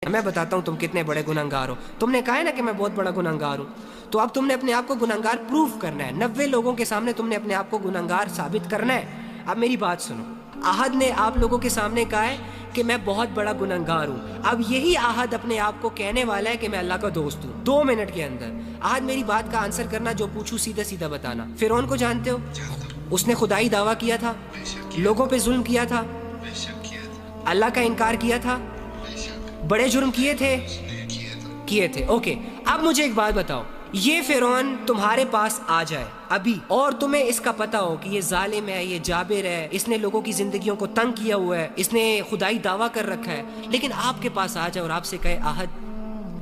میں بتاتا ہوں تم کتنے بڑے گنہگار ہو. تم نے کہا ہے نا کہ میں بہت بڑا گنہگار ہوں, تو اب تم نے اپنے آپ کو گنہگار پروف کرنا ہے. 90 لوگوں کے سامنے تم نے اپنے آپ کو گنہگار ثابت کرنا ہے. اب میری بات سنو, احد نے آپ لوگوں کے سامنے کہا ہے کہ میں بہت بڑا گنہگار ہوں. اب یہی احد اپنے آپ کو کہنے والا ہے کہ میں اللہ کا دوست ہوں. 2 منٹ کے اندر احد میری بات کا آنسر کرنا, جو پوچھوں سیدھا سیدھا بتانا. فرعون کو جانتے ہو؟ اس نے خدائی دعویٰ کیا تھا, لوگوں پہ ظلم کیا تھا, اللہ کا انکار کیا تھا, بڑے جرم کیے تھے. اوکے, اب مجھے ایک بات بتاؤ, یہ فرعون تمہارے پاس آ جائے ابھی اور تمہیں اس کا پتہ ہو کہ یہ ظالم ہے, یہ جابر ہے, اس نے لوگوں کی زندگیوں کو تنگ کیا ہوا ہے, اس نے خدائی دعویٰ کر رکھا ہے, لیکن آپ کے پاس آ جائے اور آپ سے کہے احد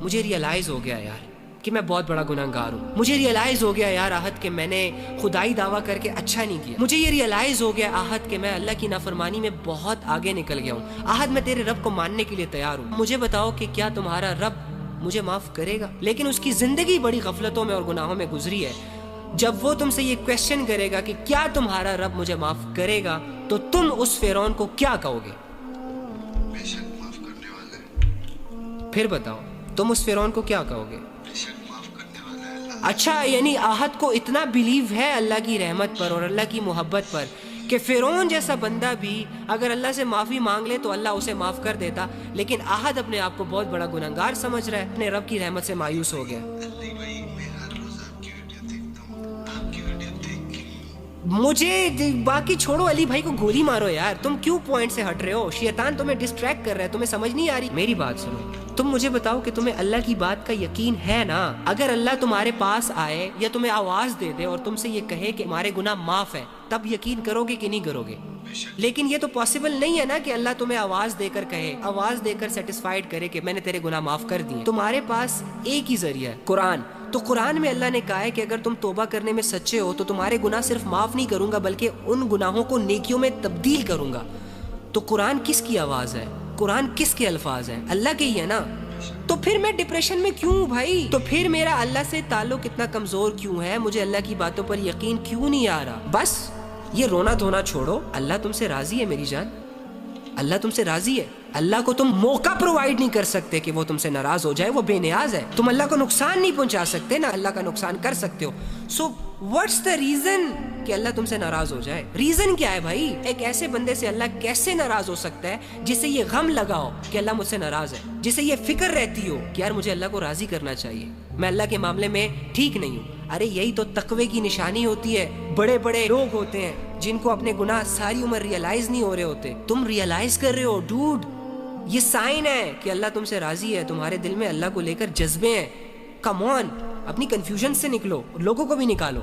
مجھے ریئلائز ہو گیا یار کہ میں بہت بڑا گنہگار ہوں, مجھے ریئلائز ہو گیا یار احد کہ میں نے خدائی دعویٰ کر کے اچھا نہیں کیا, مجھے یہ ریئلائز ہو گیا احد کہ میں اللہ کی نافرمانی میں بہت آگے نکل گیا ہوں. احد میں تیرے رب کو ماننے کے لیے تیار ہوں, مجھے بتاؤ کہ کیا تمہارا رب مجھے معاف کرے گا؟ لیکن اس کی زندگی بڑی غفلتوں میں اور گناہوں میں گزری ہے. جب وہ تم سے یہ کویسچن کرے گا کہ کیا تمہارا رب مجھے معاف کرے گا, تو تم اس فرعون کو کیا کہو گے؟ بے شک معاف کرنے والا ہے. پھر بتاؤ تم اس فرعون کو کیا کہو گے؟ بے شک معاف کرنے والا ہے اللہ. اچھا, یعنی احد کو اتنا بلیو ہے اللہ کی رحمت پر اور اللہ کی محبت پر کہ فرعون جیسا بندہ بھی اگر اللہ سے معافی مانگ لے تو اللہ اسے معاف کر دیتا, لیکن احد اپنے آپ کو بہت بڑا گنہگار سمجھ رہا ہے, اپنے رب کی رحمت سے مایوس ہو گیا. علی بھائی میں ہر روز آپ کی ویڈیو دیکھتا ہوں, آپ کی ویڈیو دیکھ کے مجھے باقی چھوڑو, علی بھائی کو گولی مارو یار, تم کیوں پوائنٹ سے ہٹ رہے ہو؟ شیطان تمہیں ڈسٹریکٹ کر رہا ہے, تمہیں سمجھ نہیں آ رہی. میری بات سنو, تم مجھے بتاؤ کہ تمہیں اللہ کی بات کا یقین ہے نا؟ اگر اللہ تمہارے پاس آئے یا تمہیں آواز دے دے اور تم سے یہ کہے کہ تمہارے گناہ معاف ہیں, تب یقین کرو گے کہ نہیں کرو گے؟ لیکن یہ تو پاسبل نہیں ہے نا کہ اللہ تمہیں آواز دے کر کہے, آواز دے کر سیٹسفائیڈ کرے کہ میں نے تیرے گناہ معاف کر دیے. تمہارے پاس ایک ہی ذریعہ ہے, قرآن. تو قرآن میں اللہ نے کہا ہے کہ اگر تم توبہ کرنے میں سچے ہو تو تمہارے گناہ صرف معاف نہیں کروں گا بلکہ ان گناہوں کو نیکیوں میں تبدیل کروں گا. تو قرآن کس کی آواز ہے؟ قرآن کس کے الفاظ ہیں؟ اللہ کے ہی ہے نا. تو پھر میں ڈپریشن میں کیوں بھائی؟ تو پھر میرا اللہ سے تعلق اتنا کمزور کیوں ہے؟ مجھے اللہ کی باتوں پر یقین کیوں نہیں آ رہا؟ بس یہ رونا دھونا چھوڑو, اللہ تم سے راضی ہے میری جان, اللہ تم سے راضی ہے. اللہ کو تم موقع پرووائڈ نہیں کر سکتے کہ وہ تم سے ناراض ہو جائے, وہ بے نیاز ہے. تم اللہ کو نقصان نہیں پہنچا سکتے نا اللہ کا نقصان کر سکتے ہو. سو واٹس دا ریزن کہ اللہ تم سے ناراض ہو جائے؟ ریزن کیا ہے بھائی؟ ایک ایسے بندے سے اللہ کیسے ناراض ہو سکتا ہے جسے یہ غم لگا ہو کہ اللہ مجھ سے ناراض ہے, جسے یہ فکر رہتی ہو کہ یار مجھے اللہ کو راضی کرنا چاہیے, میں اللہ کے معاملے میں ٹھیک نہیں ہوں. ارے یہی تو تقوی کی نشانی ہوتی ہے. بڑے بڑے لوگ ہوتے ہیں جن کو اپنے گناہ ساری عمر ریئلائز نہیں ہو رہے ہوتے, تم ریئلائز کر رہے ہو ڈوڈ. یہ سائن ہے کہ اللہ تم سے راضی ہے, تمہارے دل میں اللہ کو لے کر جذبے ہیں. کم آن, اپنی کنفیوژن سے نکلو, لوگوں کو بھی نکالو.